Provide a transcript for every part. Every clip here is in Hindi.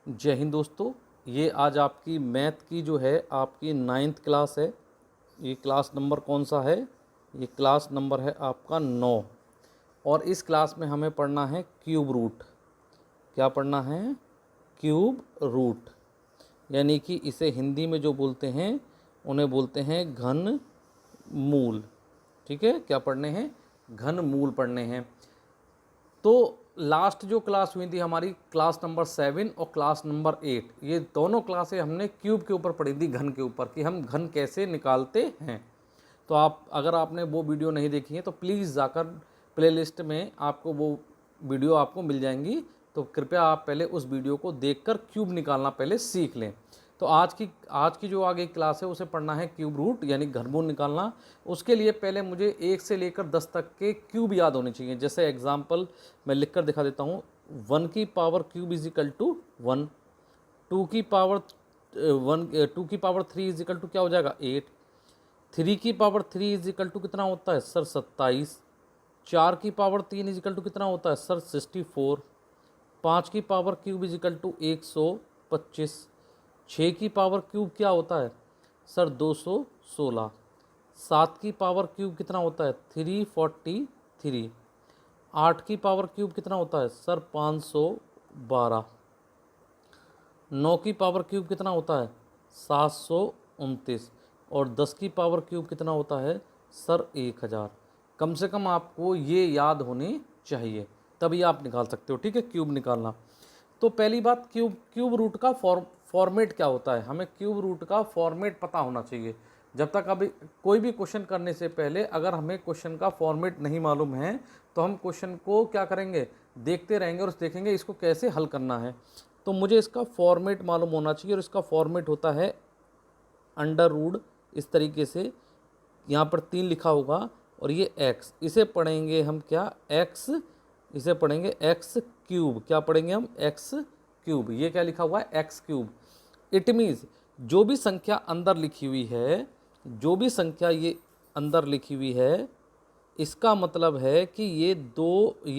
जय हिंद दोस्तों। ये आज आपकी मैथ की जो है आपकी 9th क्लास है। ये क्लास नंबर कौन सा है? ये क्लास नंबर है आपका 9। और इस क्लास में हमें पढ़ना है क्यूब रूट। क्या पढ़ना है? क्यूब रूट, यानी कि इसे हिंदी में जो बोलते हैं उन्हें बोलते हैं घन मूल। ठीक है, क्या पढ़ने हैं? घन मूल पढ़ने हैं। तो लास्ट जो क्लास हुई थी हमारी, क्लास नंबर 7 और क्लास नंबर 8, ये दोनों क्लासें हमने क्यूब के ऊपर पढ़ी थी, घन के ऊपर, कि हम घन कैसे निकालते हैं। तो अगर आपने वो वीडियो नहीं देखी है तो प्लीज़ जाकर प्लेलिस्ट में आपको वो वीडियो आपको मिल जाएंगी। तो कृपया आप पहले उस वीडियो को देखकर क्यूब निकालना पहले सीख लें। तो आज की जो आगे क्लास है उसे पढ़ना है क्यूब रूट, यानी घनमूल निकालना। उसके लिए पहले मुझे 1 से लेकर 10 तक के क्यूब याद होने चाहिए। जैसे एग्जाम्पल मैं लिख कर दिखा देता हूँ। 1 की power cube is equal to 1। 2 की पावर 2 की पावर 3 इज इक्वल टू क्या हो जाएगा? 8। 3 की पावर 3 इज इक्वल टू कितना होता है सर? 27। 4 की पावर 3 इज इक्वल टू कितना होता है सर? 64। 5 की power cube is equal to 125। 6 की पावर क्यूब क्या होता है सर? 216। 7 की पावर क्यूब कितना होता है? 343। 8 की पावर क्यूब कितना होता है सर? 512। 9 की पावर क्यूब कितना होता है? 729। और 10 की पावर क्यूब कितना होता है सर? 1000। कम से कम आपको ये याद होनी चाहिए, तभी आप निकाल सकते हो। ठीक है, क्यूब निकालना। तो पहली बात, क्यूब रूट का फॉर्मेट क्या होता है? हमें क्यूब रूट का फॉर्मेट पता होना चाहिए। जब तक अभी कोई भी क्वेश्चन करने से पहले अगर हमें क्वेश्चन का फॉर्मेट नहीं मालूम है तो हम क्वेश्चन को क्या करेंगे? देखते रहेंगे और देखेंगे इसको कैसे हल करना है। तो मुझे इसका फॉर्मेट मालूम होना चाहिए, और इसका फॉर्मेट होता है अंडर रूट। इस तरीके से यहाँ पर 3 लिखा होगा और ये x, इसे पढ़ेंगे हम क्या? x। इसे पढ़ेंगे x क्यूब। क्या पढ़ेंगे हम? x cube. ये क्या लिखा हुआ है? x cube. इट मीन्स जो भी संख्या अंदर लिखी हुई है, जो भी संख्या ये अंदर लिखी हुई है, इसका मतलब है कि ये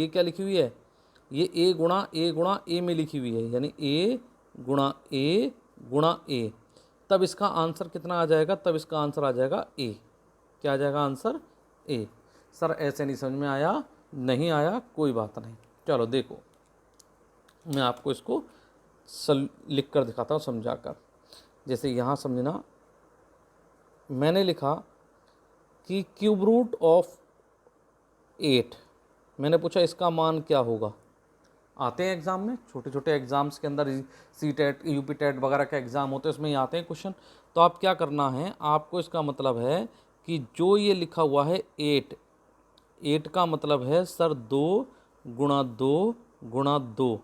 क्या लिखी हुई है? ये a गुणा a में लिखी हुई है, यानी a गुणा a। तब इसका आंसर कितना आ जाएगा? तब इसका आंसर आ जाएगा a। क्या आ जाएगा आंसर? a। सर ऐसे नहीं समझ में आया? नहीं आया, कोई बात नहीं। चलो देखो, मैं आपको इसको लिख कर दिखाता हूँ समझाकर। जैसे यहाँ समझना, मैंने लिखा कि क्यूब रूट ऑफ 8। मैंने पूछा इसका मान क्या होगा। आते हैं एग्ज़ाम में, छोटे छोटे एग्ज़ाम्स के अंदर, सी टेट, यूपी टेट वगैरह के एग्ज़ाम होते हैं, उसमें ये आते हैं क्वेश्चन। तो आप क्या करना है, आपको इसका मतलब है कि जो ये लिखा हुआ है 8 का मतलब है सर 2 गुणा 2 गुणा 2।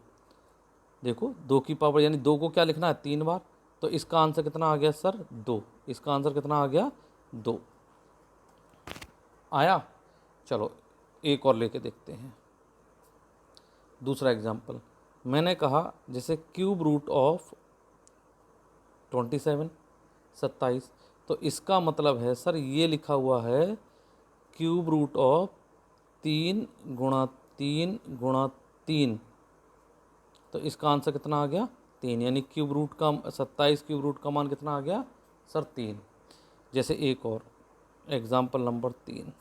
देखो 2 की पावर, यानी 2 को क्या लिखना है? 3 बार। तो इसका आंसर कितना आ गया सर? 2। इसका आंसर कितना आ गया? 2 आया। चलो एक और लेके देखते हैं, दूसरा एग्जाम्पल। मैंने कहा जैसे क्यूब रूट ऑफ 27, 27। तो इसका मतलब है सर, ये लिखा हुआ है क्यूब रूट ऑफ 3 गुणा 3 गुणा 3। तो इसका आंसर कितना आ गया? 3। यानी क्यूब रूट का 27 क्यूब रूट का मान कितना आ गया सर? 3। जैसे एक और example number 3,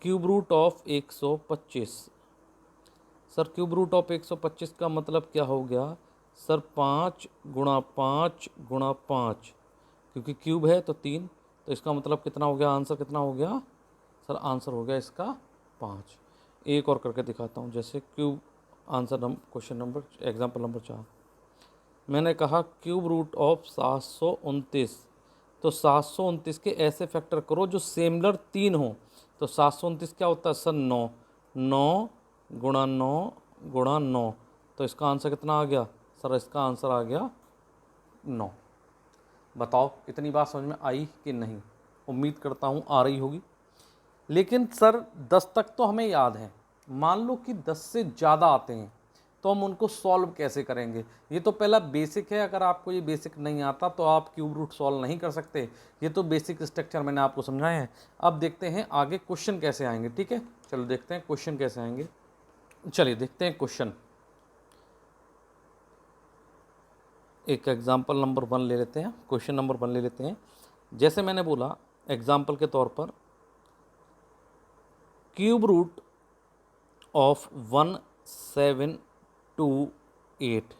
cube root of 125। Sir cube root of 125 का मतलब क्या हो गया सर? 5 गुणा 5 गुणा 5, क्योंकि क्यूब है तो 3। तो इसका मतलब कितना हो गया? आंसर कितना हो गया सर? आंसर हो गया इसका 5। एक और करके दिखाता हूँ। जैसे cube answer question number example number 4, मैंने कहा क्यूब रूट ऑफ 729। तो 729 के ऐसे फैक्टर करो जो सेमलर 3 हो। तो 729 क्या होता है सर? 9। 9 गुणा 9 गुणा 9। तो इसका आंसर कितना आ गया सर? इसका आंसर आ गया 9। बताओ इतनी बात समझ में आई कि नहीं? उम्मीद करता हूँ आ रही होगी। लेकिन सर 10 तक तो हमें याद है, मान लो कि 10 से ज़्यादा आते हैं तो हम उनको सॉल्व कैसे करेंगे? ये तो पहला बेसिक है। अगर आपको ये बेसिक नहीं आता तो आप क्यूब रूट सॉल्व नहीं कर सकते। ये तो बेसिक स्ट्रक्चर मैंने आपको समझाया है। अब देखते हैं आगे क्वेश्चन कैसे आएंगे। ठीक है, चलो देखते हैं क्वेश्चन कैसे आएंगे। चलिए देखते हैं क्वेश्चन। एक एग्जाम्पल नंबर 1 ले लेते हैं, क्वेश्चन नंबर 1 ले लेते हैं। जैसे मैंने बोला एग्जाम्पल के तौर पर क्यूब रूट ऑफ 1728,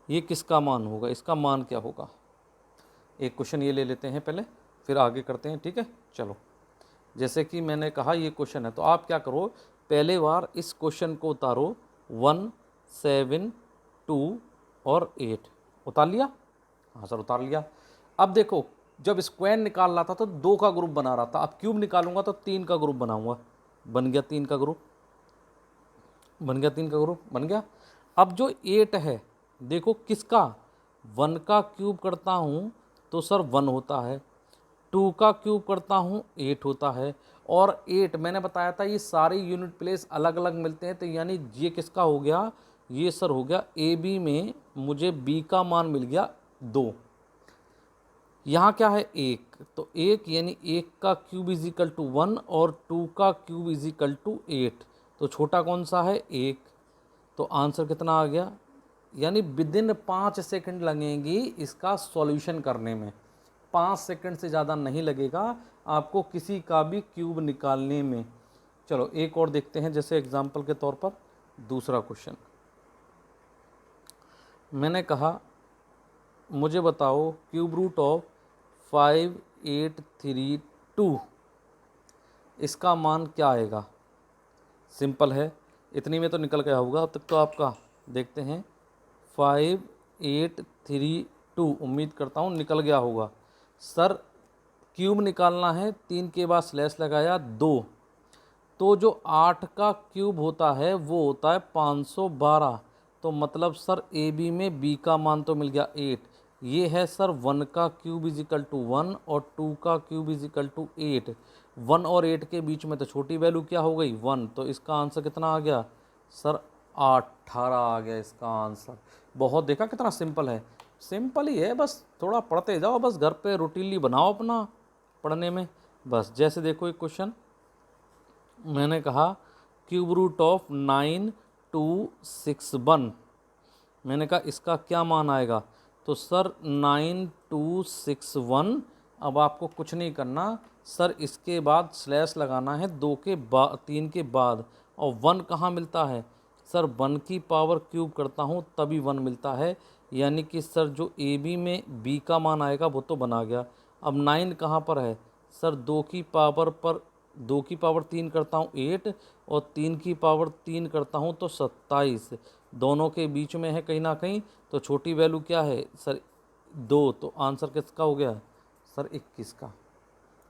ये किसका मान होगा, इसका मान क्या होगा। एक क्वेश्चन ये ले लेते हैं पहले, फिर आगे करते हैं, ठीक है। चलो, जैसे कि मैंने कहा ये क्वेश्चन है, तो आप क्या करो, पहले बार इस क्वेश्चन को उतारो 1, 7, 2 और 8 उतार लिया। हाँ सर उतार लिया। अब देखो, जब स्क्वायर निकाल रहा था तो 2 का ग्रुप बना रहा था, अब क्यूब निकालूंगा तो 3 का ग्रुप बनाऊंगा। बन गया 3 का ग्रुप, बन गया 3 का ग्रुप, बन गया। अब जो 8 है, देखो किसका, 1 का क्यूब करता हूँ तो सर 1 होता है, 2 का क्यूब करता हूँ 8 होता है, और 8 मैंने बताया था ये सारे यूनिट प्लेस अलग अलग मिलते हैं, तो यानी ये किसका हो गया, ये सर हो गया ए बी में मुझे बी का मान मिल गया 2। यहाँ क्या है 1, तो 1 यानी 1 का क्यूब इज इक्वल टू 1 और 2 का क्यूब इज इक्वल टू 8, तो छोटा कौन सा है 1, तो आंसर कितना आ गया, यानी विदिन 5 सेकंड लगेंगी इसका सॉल्यूशन करने में, 5 सेकंड से ज़्यादा नहीं लगेगा आपको किसी का भी क्यूब निकालने में। चलो एक और देखते हैं, जैसे एग्जांपल के तौर पर दूसरा क्वेश्चन। मैंने कहा मुझे बताओ क्यूब रूट ऑफ 5832, इसका मान क्या आएगा। सिंपल है, इतनी में तो निकल गया होगा अब तक तो आपका। देखते हैं 5832, उम्मीद करता हूँ निकल गया होगा। सर क्यूब निकालना है, 3 के बाद स्लैश लगाया 2, तो जो 8 का क्यूब होता है वो होता है 512, तो मतलब सर ए बी में बी का मान तो मिल गया 8। ये है सर 1 का क्यूब इज इक्वल टू 1 और 2 का क्यूब इज इक्वल टू 8। 1 और 8 के बीच में तो छोटी वैल्यू क्या हो गई 1, तो इसका आंसर कितना आ गया सर 18 आ गया इसका आंसर। बहुत, देखा कितना सिंपल है, सिंपल ही है, बस थोड़ा पढ़ते जाओ, बस घर पे रूटीनली बनाओ अपना पढ़ने में। बस जैसे देखो एक क्वेश्चन मैंने कहा क्यूब रूट ऑफ 9261, मैंने कहा इसका क्या मान आएगा, तो सर 9261, अब आपको कुछ नहीं करना सर, इसके बाद स्लैश लगाना है 2 के बाद 3 के बाद, और 1 कहाँ मिलता है सर, 1 की पावर क्यूब करता हूँ तभी 1 मिलता है, यानी कि सर जो ए बी में बी का मान आएगा वो तो बना गया। अब 9 कहाँ पर है सर, 2 की पावर पर 2 की पावर 3 करता हूँ 8 और 3 की पावर 3 करता हूँ तो 27, दोनों के बीच में है कहीं ना कहीं, तो छोटी वैल्यू क्या है सर 2, तो आंसर किसका हो गया सर 21 का।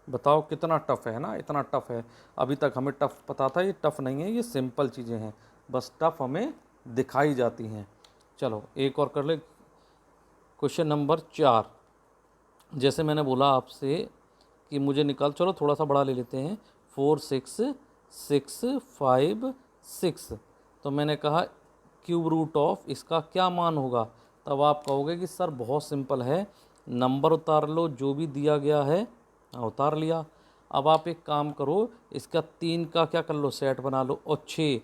बताओ कितना टफ है ना, इतना टफ है, अभी तक हमें टफ पता था, ये टफ नहीं है, ये सिंपल चीज़ें हैं, बस टफ हमें दिखाई जाती हैं। चलो एक और कर ले, क्वेश्चन नंबर 4। जैसे मैंने बोला आपसे कि मुझे निकाल, चलो थोड़ा सा बड़ा ले लेते हैं, 46656, तो मैंने कहा क्यूब रूट ऑफ इसका क्या मान होगा, तब आप कहोगे कि सर बहुत सिंपल है, नंबर उतार लो जो भी दिया गया है, उतार लिया। अब आप एक काम करो, इसका 3 का क्या कर लो सेट बना लो, और 6,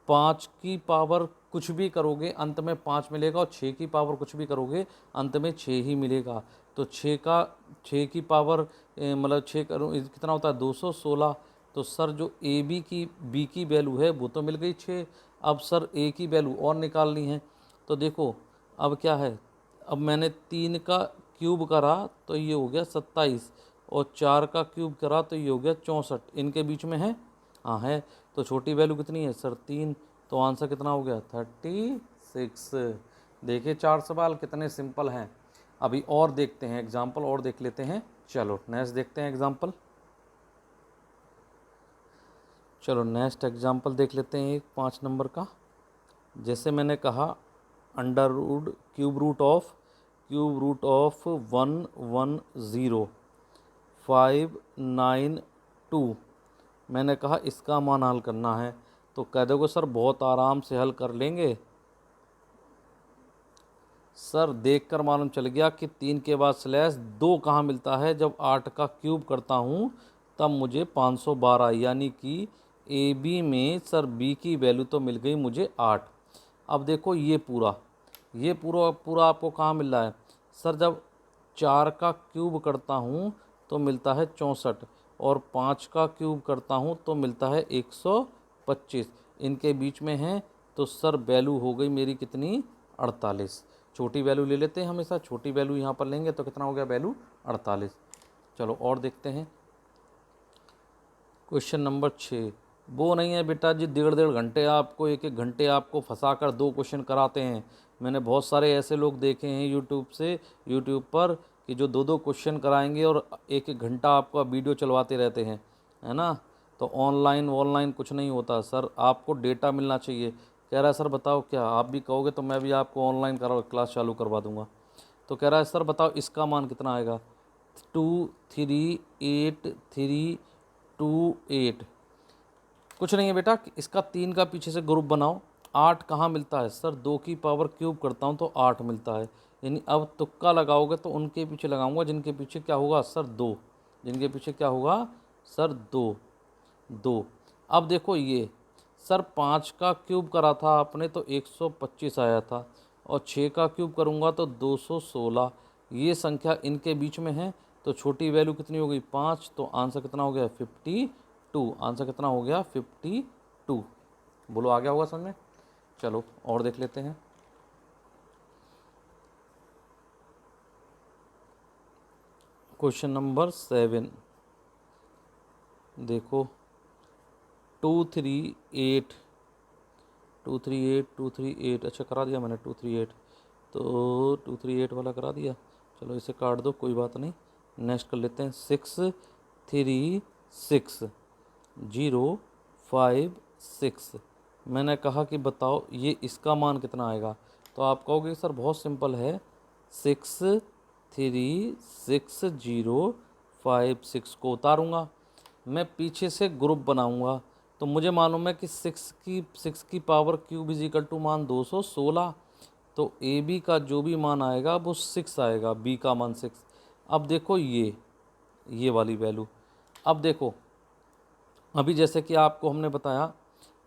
5 की पावर कुछ भी करोगे अंत में 5 मिलेगा, और 6 की पावर कुछ भी करोगे अंत में 6 ही मिलेगा, तो 6 की पावर मतलब 6 करो कितना होता है 216, तो सर जो ए बी की बी की वैल्यू है वो तो मिल गई 6। अब सर ए की वैल्यू और निकालनी है, तो देखो अब क्या है, अब मैंने 3 का क्यूब करा तो ये हो गया 27, और 4 का क्यूब करा तो ये हो गया 64, इनके बीच में है, हाँ है, तो छोटी वैल्यू कितनी है सर 3, तो आंसर कितना हो गया 36। देखिए 4 सवाल कितने सिंपल हैं। अभी और देखते हैं एग्जाम्पल, और देख लेते हैं। चलो नेक्स्ट देखते हैं एग्जाम्पल, चलो नेक्स्ट एग्जाम्पल देख लेते हैं एक 5 नंबर का। जैसे मैंने कहा under root cube root of 110592, मैंने कहा इसका मान हल करना है, तो कह दोगे सर बहुत आराम से हल कर लेंगे। सर देखकर मालूम चल गया कि 3 के बाद स्लैश 2 कहाँ मिलता है, जब 8 का क्यूब करता हूँ तब मुझे 512, यानी कि ए बी में सर बी की वैल्यू तो मिल गई मुझे 8। अब देखो ये पूरा पूरा आपको कहाँ मिल रहा है, सर जब 4 का क्यूब करता हूँ तो मिलता है 64 और 5 का क्यूब करता हूँ तो मिलता है 125, इनके बीच में है तो सर वैल्यू हो गई मेरी कितनी 48। छोटी वैल्यू ले लेते हैं, हमेशा छोटी वैल्यू यहाँ पर लेंगे तो कितना हो गया वैल्यू 48। चलो और देखते हैं क्वेश्चन नंबर 6। वो नहीं है बेटा जी 1.5 घंटे आपको 1-1 घंटे आपको फंसा कर 2 क्वेश्चन कराते हैं। मैंने बहुत सारे ऐसे लोग देखे हैं यूट्यूब पर कि जो 2-2 क्वेश्चन कराएंगे और 1-1 घंटा आपका वीडियो चलवाते रहते हैं, है ना। तो ऑनलाइन कुछ नहीं होता सर, आपको डेटा मिलना चाहिए। कह रहा है सर बताओ क्या आप भी कहोगे तो मैं भी आपको ऑनलाइन क्लास चालू करवा दूंगा। तो कह रहा है सर बताओ इसका मान कितना आएगा, 2 3 8 3 2 8। कुछ नहीं है बेटा, इसका 3 का पीछे से ग्रुप बनाओ। 8 कहाँ मिलता है सर, 2 की पावर क्यूब करता हूँ तो 8 मिलता है। यानी अब तुक्का लगाओगे तो उनके पीछे लगाऊंगा जिनके पीछे क्या होगा सर 2, जिनके पीछे क्या होगा सर 2 2। अब देखो ये सर 5 का क्यूब करा था आपने तो 125 आया था, और 6 का क्यूब करूँगा तो 216। ये संख्या इनके बीच में है तो छोटी वैल्यू कितनी हो गई 5, तो आंसर कितना हो गया 52। आंसर कितना हो गया 52। बोलो आ गया होगा समझ में। चलो और देख लेते हैं क्वेश्चन नंबर 7। देखो 238 238 238, अच्छा करा दिया मैंने 238, तो 238 वाला करा दिया। चलो इसे काट दो कोई बात नहीं, नेक्स्ट कर लेते हैं 636 मैंने कहा कि बताओ ये इसका मान कितना आएगा। तो आप कहोगे सर बहुत सिंपल है, 636 को उतारूँगा, मैं पीछे से ग्रुप बनाऊँगा तो मुझे मालूम है कि 6 की power cube is equal to मान 216। तो ए बी का जो भी मान आएगा वो 6 आएगा, बी का मान 6। अब देखो ये वाली वैल्यू। अब देखो अभी जैसे कि आपको हमने बताया,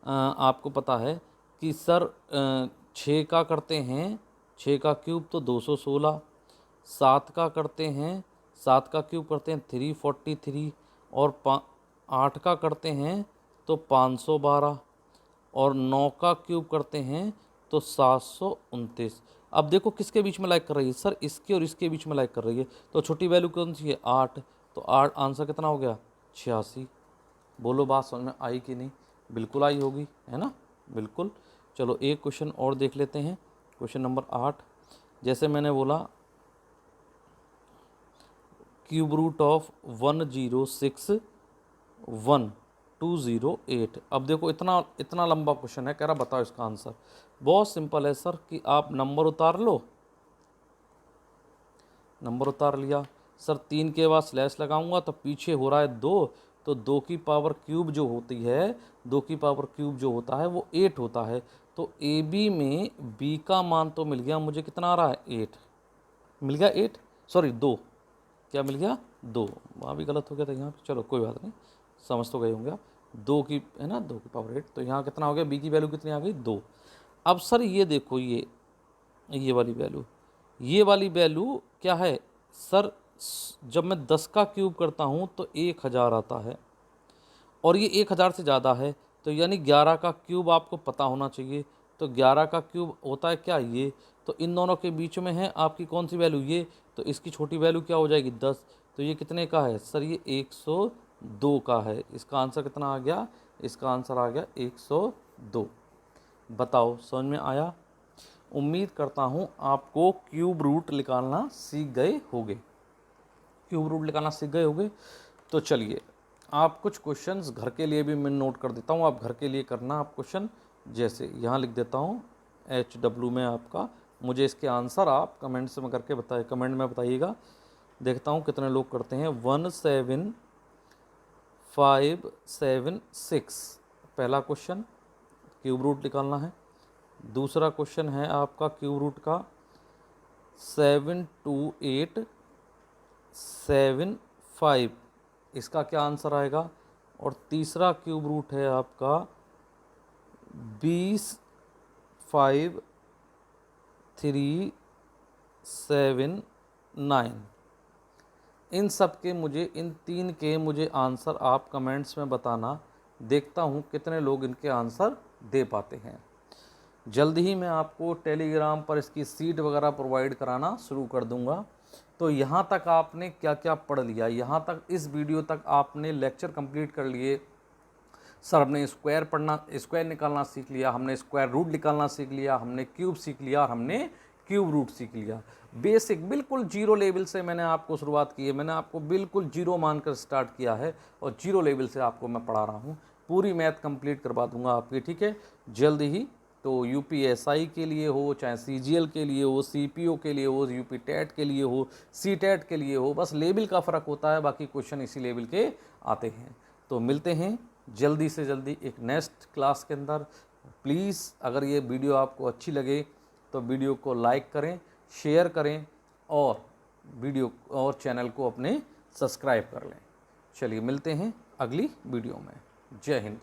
आपको पता है कि सर 6 का करते हैं 6 का क्यूब तो 216, 7 का करते हैं 7 का क्यूब करते हैं 343, और 8 का करते हैं तो 512, और 9 का क्यूब करते हैं तो 729। अब देखो किसके बीच में लाइक कर रही है सर, इसके और इसके बीच में लाइक कर रही है, तो छोटी वैल्यू कौन सी है 8, तो 8 आंसर कितना हो गया 86। बोलो बात समझ में आई कि नहीं, बिल्कुल आई होगी है ना, बिल्कुल। चलो एक क्वेश्चन और देख लेते हैं, क्वेश्चन नंबर 8। जैसे मैंने बोला क्यूब रूट ऑफ 1061,208। अब देखो इतना लंबा क्वेश्चन है, कह रहा बताओ इसका आंसर। बहुत सिंपल है सर कि आप नंबर उतार लो, नंबर उतार लिया सर, 3 के बाद स्लैश लगाऊंगा तो पीछे हो रहा है 2, तो 2 की पावर क्यूब जो होती है 2 की पावर क्यूब जो होता है वो 8 होता है। तो ए बी में बी का मान तो मिल गया मुझे, कितना आ रहा है 8 मिल गया, 8 सॉरी 2, क्या मिल गया 2, वहाँ भी गलत हो गया था यहाँ पे, चलो कोई बात नहीं, समझ तो गए होंगे आप। 2 की है ना 2 की पावर 8, तो यहाँ कितना हो गया बी की वैल्यू कितनी आ गई 2। अब सर ये देखो ये वाली वैल्यू क्या है सर, जब मैं 10 का क्यूब करता हूँ तो 1000 आता है, और ये 1000 से ज़्यादा है, तो यानी 11 का क्यूब आपको पता होना चाहिए। तो 11 का क्यूब होता है क्या ये, तो इन दोनों के बीच में है आपकी कौन सी वैल्यू ये, तो इसकी छोटी वैल्यू क्या हो जाएगी 10। तो ये कितने का है सर, ये 102 का है। इसका आंसर कितना आ गया, इसका आंसर आ गया 102। बताओ समझ में आया। उम्मीद करता हूँ आपको क्यूब रूट निकालना सीख गए होंगे, क्यूब रूट निकालना सीख गए होंगे। तो चलिए आप कुछ क्वेश्चंस घर के लिए भी मैं नोट कर देता हूँ, आप घर के लिए करना आप क्वेश्चन। जैसे यहाँ लिख देता हूँ HW में आपका, मुझे इसके आंसर आप कमेंट्स में करके बताइए, कमेंट में बताइएगा, देखता हूँ कितने लोग करते हैं। 17576 पहला क्वेश्चन क्यूब रूट निकालना है। दूसरा क्वेश्चन है आपका क्यूब रूट का 72875, इसका क्या आंसर आएगा। और तीसरा क्यूब रूट है आपका 20537 9। इन सब के मुझे, इन 3 के मुझे आंसर आप कमेंट्स में बताना। देखता हूँ कितने लोग इनके आंसर दे पाते हैं। जल्द ही मैं आपको टेलीग्राम पर इसकी सीट वगैरह प्रोवाइड कराना शुरू कर दूंगा। तो यहाँ तक आपने क्या क्या पढ़ लिया, यहाँ तक इस वीडियो तक आपने लेक्चर कंप्लीट कर लिए। सर हमने स्क्वायर निकालना सीख लिया, हमने स्क्वायर रूट निकालना सीख लिया, हमने क्यूब सीख लिया और हमने क्यूब रूट सीख लिया। बेसिक बिल्कुल जीरो लेवल से मैंने आपको शुरुआत की है। मैंने आपको बिल्कुल जीरो मानकर स्टार्ट किया है और जीरो लेवल से आपको मैं पढ़ा रहा हूँ। पूरी मैथ कंप्लीट करवा दूंगा आपकी, ठीक है, जल्द ही। तो यूपीएसआई के लिए हो, चाहे सीजीएल के लिए हो, सीपीओ के लिए हो, यूपी टेट के लिए हो, सी टेट के लिए हो, बस लेवल का फ़र्क होता है, बाकी क्वेश्चन इसी लेवल के आते हैं। तो मिलते हैं जल्दी से जल्दी एक नेक्स्ट क्लास के अंदर। प्लीज़ अगर ये वीडियो आपको अच्छी लगे तो वीडियो को लाइक करें, शेयर करें और वीडियो और चैनल को अपने सब्सक्राइब कर लें। चलिए मिलते हैं अगली वीडियो में। जय हिंद।